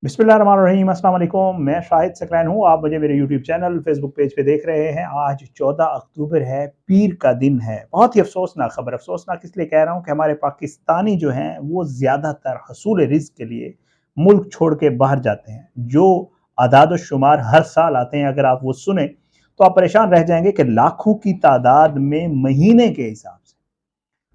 बिस्मिल्लाहिर्रहमानिर्रहीम, अस्सलाम वालेकुम। मैं शाहिद सकरैन हूँ। आप मुझे मेरे यूट्यूब चैनल, फेसबुक पेज पे देख रहे हैं। आज 14 अक्टूबर है, पीर का दिन है। बहुत ही अफसोसनाक खबर, अफसोसनाक इसलिए कह रहा हूँ कि हमारे पाकिस्तानी जो हैं वो ज़्यादातर हसूल रिज़्क के लिए मुल्क छोड़ के बाहर जाते हैं। जो आदाद-ओ-शुमार हर साल आते हैं, अगर आप वो सुने तो आप परेशान रह जाएँगे कि लाखों की तादाद में महीने के हिसाब से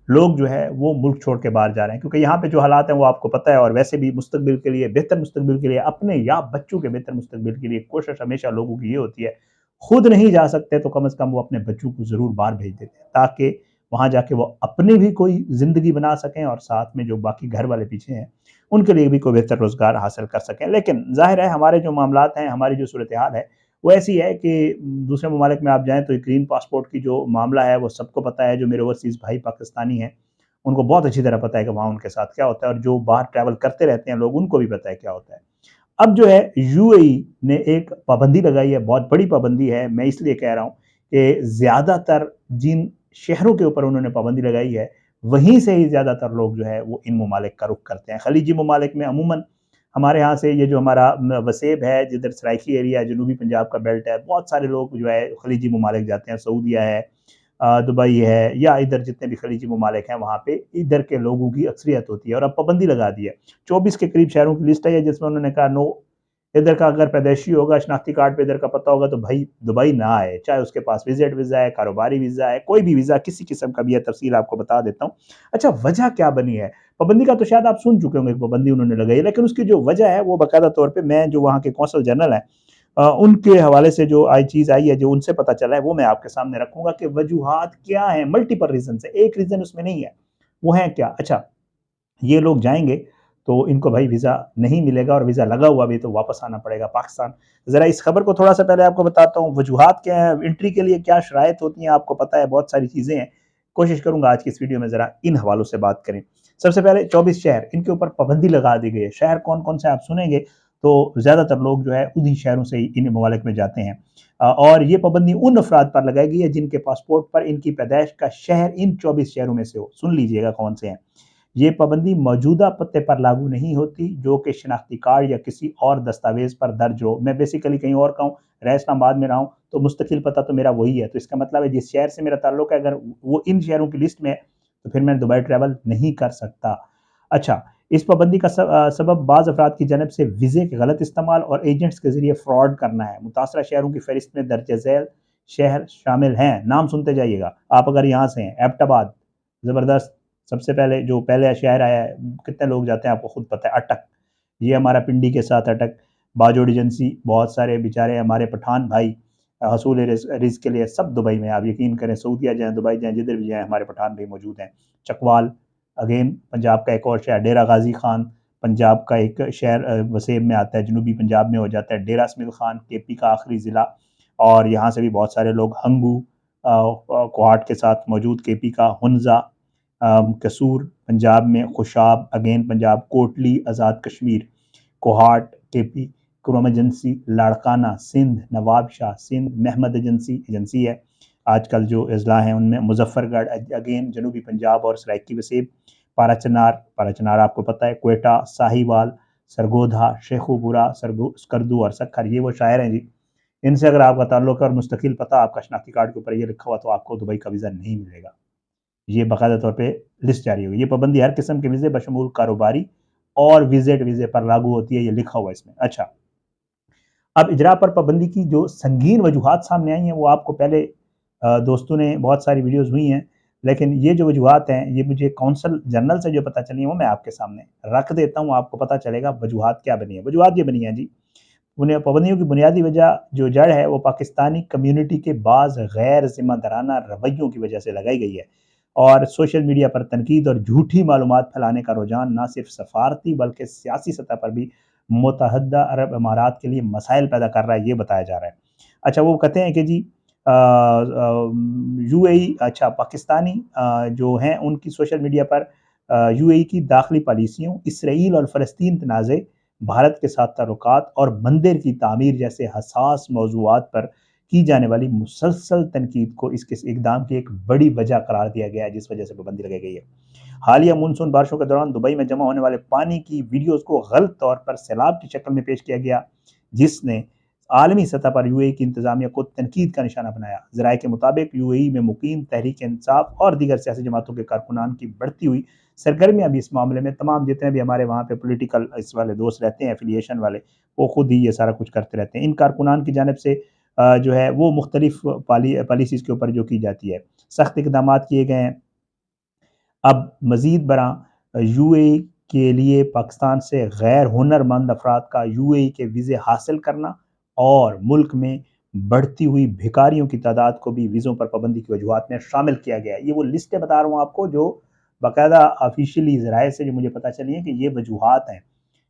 लोग जो है वो मुल्क छोड़ के बाहर जा रहे हैं, क्योंकि यहाँ पे जो हालात हैं वो आपको पता है। और वैसे भी मुस्तकबिल के लिए, बेहतर मुस्तकबिल के लिए, अपने या बच्चों के बेहतर मुस्तकबिल के लिए कोशिश हमेशा लोगों की ये होती है, खुद नहीं जा सकते तो कम से कम वो अपने बच्चों को ज़रूर बाहर भेज देते हैं, ताकि वहाँ जाके वो अपनी भी कोई ज़िंदगी बना सकें और साथ में जो बाकी घर वाले पीछे हैं, उनके लिए भी कोई बेहतर रोज़गार हासिल कर सकें। लेकिन ज़ाहिर है हमारे जो मामलात हैं, हमारी जो सूरत-ए-हाल है, वो ऐसी है कि दूसरे ममालिक में आप जाएँ तो ग्रीन पासपोर्ट की जो मामला है वो सबको पता है। जो मेरे ओवरसीज़ भाई पाकिस्तानी हैं, उनको बहुत अच्छी तरह पता है कि वहाँ उनके साथ क्या होता है, और जो बाहर ट्रैवल करते रहते हैं लोग, उनको भी पता है क्या होता है। अब जो है यूएई ने एक पाबंदी लगाई है, बहुत बड़ी पाबंदी है। मैं इसलिए कह रहा हूँ कि ज़्यादातर जिन शहरों के ऊपर उन्होंने पाबंदी लगाई है, वहीं से ही ज़्यादातर लोग जो है वो इन ममालिक का रुख करते हैं। खलीजी ममालिक में अमूमन हमारे यहाँ से ये जो हमारा वसेब है, जिधर सराइकी एरिया है, जनूबी पंजाब का बेल्ट है, बहुत सारे लोग जो है खलीजी ममालिक जाते हैं। सऊदीया है, दुबई है, या इधर जितने भी खलीजी ममालिक हैं वहाँ पे इधर के लोगों की अक्सरियत होती है। और अब पाबंदी लगा दी है। 24 के करीब शहरों की लिस्ट है जिसमें उन्होंने कहा नो, इधर का अगर पैदाइशी होगा, शनाख्ती कार्ड पे इधर का पता होगा, तो भाई दुबई ना आए, चाहे उसके पास विजिट वीज़ा है, कारोबारी वीज़ा है, कोई भी वीज़ा किसी किस्म का भी है। तफसील आपको बता देता हूँ। अच्छा, वजह क्या बनी है पाबंदी का, तो शायद आप सुन चुके होंगे, पाबंदी उन्होंने लगाई है, लेकिन उसकी जो वजह है वो बाकायदा तौर पर मैं जो वहाँ के कौंसल जनरल हैं उनके हवाले से जो चीज़ आई है, जो उनसे पता चला है, वो मैं आपके सामने रखूँगा कि वजूहात क्या हैं। मल्टीपल रीज़न्स है, एक रीज़न उसमें नहीं है। वो है क्या? अच्छा, ये लोग जाएँगे तो इनको भाई वीज़ा नहीं मिलेगा, और वीज़ा लगा हुआ भी तो वापस आना पड़ेगा पाकिस्तान। ज़रा इस खबर को थोड़ा-सा पहले आपको बताता हूँ, वजूहात क्या हैं, एंट्री के लिए क्या शराइत होती हैं, आपको पता है बहुत सारी चीज़ें हैं। कोशिश करूँगा आज की इस वीडियो में ज़रा इन हवालों से बात करें। सबसे पहले 24 शहर, इनके ऊपर पाबंदी लगा दी गई है। शहर कौन-कौन से आप सुनेंगे तो ज़्यादातर लोग जो है उन्हीं शहरों से ही इन ममालिक में जाते हैं। और ये पाबंदी उन अफराद पर लगाई गई है जिनके पासपोर्ट पर इनकी पैदाइश का शहर इन 24 शहरों में से हो। सुन लीजिएगा कौन से हैं। ये पाबंदी मौजूदा पते पर लागू नहीं होती, जो कि शनाख्ती कार्ड या किसी और दस्तावेज़ पर दर्ज हो। मैं बेसिकली कहीं और का हूँ, रह इस्लामाबाद में रहा हूँ, तो मुस्तकिल पता तो मेरा वही है। तो इसका मतलब है जिस शहर से मेरा ताल्लुक है, अगर वो इन शहरों की लिस्ट में है, तो फिर मैं दुबई ट्रैवल नहीं कर सकता। अच्छा, इस पाबंदी का सबब बाज़ अफराद की जानब से वीज़े के गलत इस्तेमाल और एजेंट्स के ज़रिए फ्रॉड करना है। मुतासरा शहरों की फ़हरिस्त में दर्ज झैल शहर शामिल हैं। नाम सुनते जाइएगा। आप अगर यहाँ से हैं, एबटाबाद, ज़बरदस्त। सबसे पहले जो पहले शहर आया है, कितने लोग जाते हैं आपको खुद पता है, अटक। ये हमारा पिंडी के साथ अटक, बाजोड़ एजेंसी, बहुत सारे बेचारे हमारे पठान भाई हसूल रिज़्क के लिए सब दुबई में, आप यकीन करें, सऊदीया जाएँ, दुबई जाएँ, जिधर भी जाएँ हमारे पठान भाई मौजूद हैं। चकवाल, अगेन पंजाब का एक और शहर, डेरा गाज़ी खान पंजाब का एक शहर वसेब में आता है, जनूबी पंजाब में हो जाता है। डेरा इसमाइल खान केपी का आखिरी ज़िला, और यहाँ से भी बहुत सारे लोग। हंगू कोहाट के साथ मौजूद, केपी का हुन्ज़ा, कसूर पंजाब में, Khushab again Punjab, Kotli Azad Kashmir, Kohat KP, Kurram agency Larkana Sindh, Nawabshah Sindh, Mohmand agency agency है आजकल जो अजला हैं उनमें, मुजफ्फरगढ़ अगेन जनूबी पंजाब और सराइकी वसेब, पाराचनार आपको पता है, क्वेटा, साहिवाल, सरगोधा, शेखुपुरा, स्कर्दू और सक्खर। ये वो शायर हैं जी, इनसे अगर आपका ताल्लुक है और मुस्तकिल पता आपका शनाख्ती कार्ड के ऊपर ये लिखा हुआ, तो आपको दुबई का वीज़ा नहीं मिलेगा। ये बाकायदा तौर पे लिस्ट जारी हुई। ये पाबंदी हर किस्म के वीज़े बशमूल कारोबारी और विजिट वीज़े पर लागू होती है, ये लिखा हुआ है इसमें। अच्छा, अब इजरा पर पाबंदी की जो संगीन वजूहात सामने आई हैं, वो आपको पहले दोस्तों ने बहुत सारी वीडियोज़ हुई हैं, लेकिन ये जो वजूहात हैं, ये मुझे कौंसल जनरल से जो पता चली हैं, वो मैं आपके सामने रख देता हूँ, आपको पता चलेगा वजूहात क्या बनी है। वजूहात ये बनी है जी, उन्हें पाबंदियों की बुनियादी वजह जो जड़ है, वो पाकिस्तानी कम्युनिटी के बाज़ गैर ज़िम्मेदाराना रवैयों की वजह से लगाई गई है। और सोशल मीडिया पर तनकीद और झूठी मालूमात फैलाने का रुझान ना सिर्फ सफारती बल्कि सियासी सतह पर भी मुत्तहदा अरब इमारात के लिए मसाइल पैदा कर रहा है, ये बताया जा रहा है। अच्छा, वो कहते हैं कि जी यूएई, अच्छा पाकिस्तानी जो हैं उनकी सोशल मीडिया पर यूएई की दाखिली पॉलिसियों, इसराइल और फ़लस्तीन तनाज़े, भारत के साथ ताल्लुकात और मंदिर की तामीर जैसे हसास मौज़ूआत पर की जाने वाली मुसलसल तनकीद को इसके इक़दाम की एक बड़ी वजह करार दिया गया है, जिस वजह से पाबंदी लगाई गई है। हालिया मानसून बारिशों के दौरान दुबई में जमा होने वाले पानी की वीडियोस को गलत तौर पर सैलाब की शक्ल में पेश किया गया, जिसने आलमी सतह पर यूएई की इंतजामिया को तनकीद का निशाना बनाया। ज़राए के मुताबिक यूएई में मुकीम तहरीक इंसाफ और दीगर सियासी जमातों के कारकुनान की बढ़ती हुई सरगर्मियां भी इस मामले में, तमाम जितने भी हमारे वहाँ पे पॉलिटिकल इस वाले दोस्त रहते हैं, एफिलिएशन वाले, वो खुद ही ये सारा कुछ करते रहते हैं। इन कारकुनान की जानिब से जो है वो मुख्तलिफ पॉलिसीज़ के ऊपर जो की जाती है, सख्त इकदाम किए गए हैं। अब मज़ीद बरआं यूएई के लिए पाकिस्तान से गैर हुनरमंद अफराद का यूएई के वीज़े हासिल करना और मुल्क में बढ़ती हुई भिखारियों की तादाद को भी वीज़ों पर पाबंदी की वजूहात में शामिल किया गया है। ये वो लिस्टें बता रहा हूँ आपको जो बाकायदा ऑफिशियली ज़राए से जो मुझे पता चली है कि ये वजूहात हैं।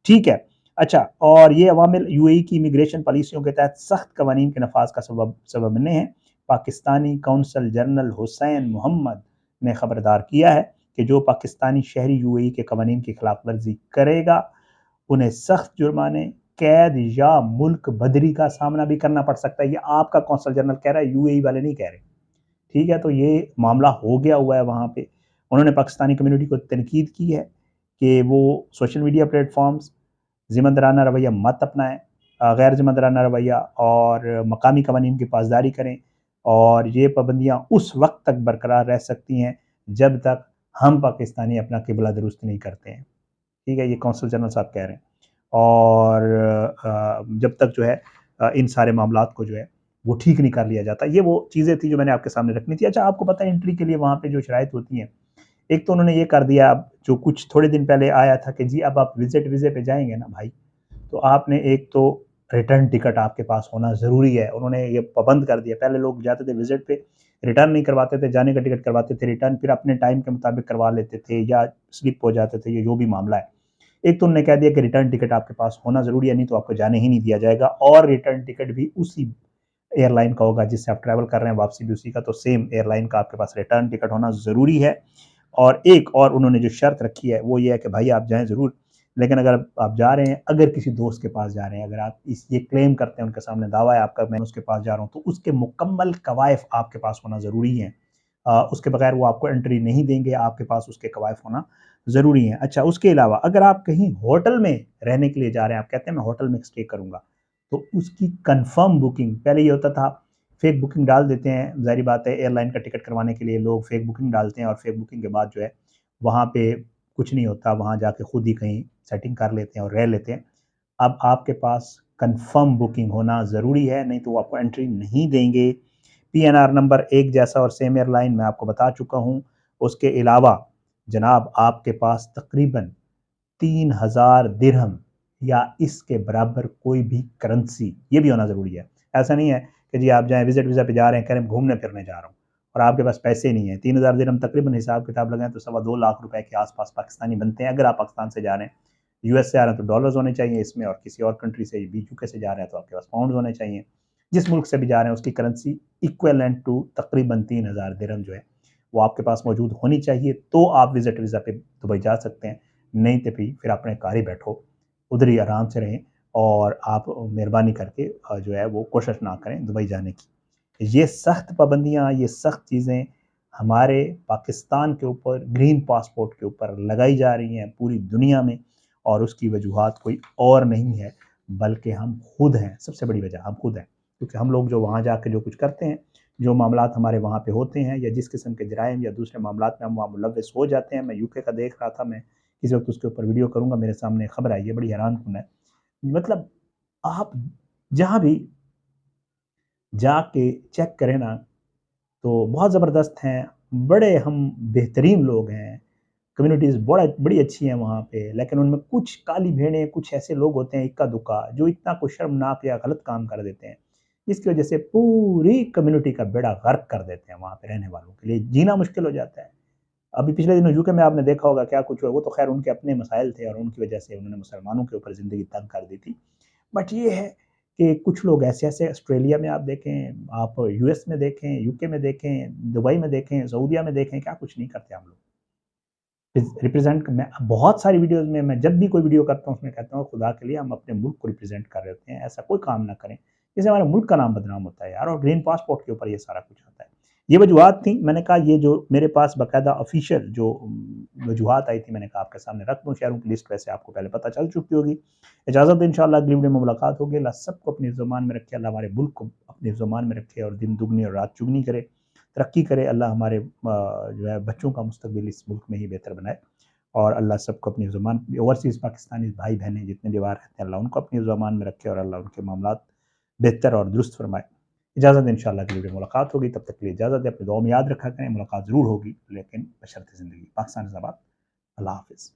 ठीक है। अच्छा, और ये अवामिल यूएई की इमिग्रेशन पॉलिसियों के तहत सख्त कवानीन के नफाज का सबब बने हैं। पाकिस्तानी कौंसल जनरल हुसैन मोहम्मद ने खबरदार किया है कि जो पाकिस्तानी शहरी यूएई के कवानीन की खिलाफ वर्जी करेगा उन्हें सख्त जुर्माने, कैद या मुल्क बदरी का सामना भी करना पड़ सकता है। ये आपका कौंसल जनरल कह रहा है, यूएई वाले नहीं कह रहे। ठीक है, तो ये मामला हो गया हुआ है वहाँ पे। उन्होंने पाकिस्तानी कम्युनिटी को तनकीद की है कि वो सोशल मीडिया प्लेटफॉर्म्स ज़िम्मेदाराना रवैया मत अपनाएं, गैर ज़िम्मेदाराना रवैया, और मकामी कवानीन की पासदारी करें। और ये पाबंदियाँ उस वक्त तक बरकरार रह सकती हैं जब तक हम पाकिस्तानी अपना किबला दुरुस्त नहीं करते हैं। ठीक है, ये कौंसल जनरल साहब कह रहे हैं। और जब तक जो है इन सारे मामलात को जो है वो ठीक नहीं कर लिया जाता। ये वो चीज़ें थी जो मैंने आपके सामने रखनी थी। अच्छा, आपको पता है एंट्री के लिए वहाँ पे जो शराइत होती हैं, एक तो उन्होंने ये कर दिया, अब जो कुछ थोड़े दिन पहले आया था कि जी अब आप विजिट वीज़े पे जाएंगे ना भाई, तो आपने एक तो रिटर्न टिकट आपके पास होना ज़रूरी है। उन्होंने ये पाबंद कर दिया। पहले लोग जाते थे विजिट पे, रिटर्न नहीं करवाते थे, जाने का टिकट करवाते थे, रिटर्न फिर अपने टाइम के मुताबिक करवा लेते थे या स्लिप हो जाते थे, ये जो भी मामला है। एक तो उन्होंने कह दिया कि रिटर्न टिकट आपके पास होना ज़रूरी है, नहीं तो आपको जाने ही नहीं दिया जाएगा, और रिटर्न टिकट भी उसी एयरलाइन का होगा जिससे आप ट्रैवल कर रहे हैं, वापसी भी उसी का, तो सेम एयरलाइन का आपके पास रिटर्न टिकट होना ज़रूरी है। और एक और उन्होंने जो शर्त रखी है वो ये है कि भाई आप जाएँ ज़रूर, लेकिन अगर आप जा रहे हैं, अगर किसी दोस्त के पास जा रहे हैं, अगर आप ये क्लेम करते हैं, उनके सामने दावा है आपका मैं उसके पास जा रहा हूँ, तो उसके मुकम्मल कवायफ आपके पास होना ज़रूरी है। उसके बगैर वो आपको एंट्री नहीं देंगे, आपके पास उसके कवायफ होना ज़रूरी है। अच्छा, उसके अलावा अगर आप कहीं होटल में रहने के लिए जा रहे हैं, आप कहते हैं मैं होटल में स्टे करूँगा, तो उसकी कन्फर्म बुकिंग, पहले ये होता था फेक बुकिंग डाल देते हैं, ज़ाहिर बात है एयरलाइन का टिकट करवाने के लिए लोग फेक बुकिंग डालते हैं, और फेक बुकिंग के बाद जो है वहाँ पे कुछ नहीं होता, वहाँ जाके खुद ही कहीं सेटिंग कर लेते हैं और रह लेते हैं। अब आपके पास कन्फर्म बुकिंग होना ज़रूरी है, नहीं तो वो आपको एंट्री नहीं देंगे। पीएनआर नंबर एक जैसा और सेम एयरलाइन मैं आपको बता चुका हूँ। उसके अलावा जनाब आपके पास तकरीबन 3000 दिरहम या इसके बराबर कोई भी करेंसी, ये भी होना ज़रूरी है। ऐसा नहीं है कि जी आप जाएँ विज़िट वीज़ा पे जा रहे हैं, कह रहे हैं घूमने फिरने जा रहा हूँ और आपके पास पैसे नहीं हैं। 3000 दिरहम तकरीबन हिसाब किताब लगाएँ तो सवा 2 लाख रुपए के आस-पास पाकिस्तानी बनते हैं। अगर आप पाकिस्तान से जा रहे हैं, यूएस से आ रहे हैं तो डॉलर्स होने चाहिए इसमें, और किसी और कंट्री से बीयूके से जा रहे हैं तो आपके पास पाउंड्स होने चाहिए। जिस मुल्क से भी जा रहे हैं उसकी करेंसी इक्विवेलेंट टू तकरीबन 3000 दिरहम जो है वो आपके पास मौजूद होनी चाहिए, तो आप विज़िट वीज़ा पे दुबई जा सकते हैं। नहीं तो फिर अपने घर ही बैठो, उधर ही आराम से रहें, और आप मेहरबानी करके जो है वो कोशिश ना करें दुबई जाने की। ये सख्त पाबंदियाँ, ये सख्त चीज़ें हमारे पाकिस्तान के ऊपर ग्रीन पासपोर्ट के ऊपर लगाई जा रही हैं पूरी दुनिया में, और उसकी वजूहात कोई और नहीं है बल्कि हम खुद हैं। सबसे बड़ी वजह हम खुद हैं, क्योंकि हम लोग जो वहाँ जाके जो कुछ करते हैं, जो मामलात हमारे वहाँ पे होते हैं, या जिस किस्म के जराइम या दूसरे मामलात में हम वहाँ मुलव्वस हो जाते हैं। मैं यूके का देख रहा था, मैं किसी वक्त उसके ऊपर वीडियो करूँगा, मेरे सामने खबर आई है, बड़ी हैरानकुन है। मतलब आप जहाँ भी जाके चेक करें ना, तो बहुत ज़बरदस्त हैं, बड़े हम बेहतरीन लोग हैं, कम्युनिटीज़ बड़ी अच्छी हैं वहाँ पे, लेकिन उनमें कुछ काली भेड़ें, कुछ ऐसे लोग होते हैं इक्का-दुक्का जो इतना कुछ शर्मनाक या गलत काम कर देते हैं, जिसकी वजह से पूरी कम्युनिटी का बेड़ा गर्क कर देते हैं। वहाँ पे रहने वालों के लिए जीना मुश्किल हो जाता है। अभी पिछले दिनों यूके में आपने देखा होगा क्या कुछ हुआ, वो तो खैर उनके अपने मसाइल थे और उनकी वजह से उन्होंने मुसलमानों के ऊपर ज़िंदगी तंग कर दी थी। बट ये है कि कुछ लोग ऐसे-ऐसे, ऑस्ट्रेलिया में आप देखें, आप यूएस में देखें, यूके में देखें, दुबई में देखें, सऊदीया में देखें, क्या कुछ नहीं करते हम लोग। रिप्रेज़ेंट मैं बहुत सारी वीडियोज़ में, मैं जब भी कोई वीडियो करता हूँ उसमें कहता हूँ खुदा के लिए हम अपने मुल्क को रिप्रेज़ेंट कर रहे होते हैं, ऐसा कोई काम ना करें, जिससे हमारे मुल्क का नाम बदनाम होता है यार, और ग्रीन पासपोर्ट के ऊपर ये सारा कुछ होता है। ये वजूहत थी, मैंने कहा ये जो मेरे पास बाकायदा ऑफिशियल जो वजूहत आई थी, मैंने कहा आपके सामने रख दूँ। शहरों की लिस्ट वैसे आपको पहले पता चल चुकी होगी। इजाज़त दें, इंशाअल्लाह अगली वीडियो में मुलाकात होगी। अल्लाह सबको अपनी ज़ुबान में रखे, अल्लाह हमारे मुल्क को अपनी ज़ुबान में रखे और दिन दुगनी और रात चुगनी करे, तरक्की करे। अल्लाह हमारे जो है बच्चों का मुस्तकबिल इस मुल्क में ही बेहतर बनाए और अल्लाह सबको अपनी ज़ुबान, ओवरसीज़ पाकिस्तानी भाई-बहनें जितने भी बाहर रहते हैं, अल्लाह उनको अपनी ज़ुबान में रखे और अल्लाह उनके मामलात बेहतर और दुरुस्त फरमाए। इजाज़त दें, इंशाअल्लाह अगली वीडियो में मुलाकात होगी। तब तक के लिए इजाज़त दें। अपनी दुआ में याद रखा करें, मुलाकात ज़रूर होगी, लेकिन बशर्ते ज़िंदगी। पाकिस्तान ज़िंदाबाद। अल्लाह हाफ़िज़।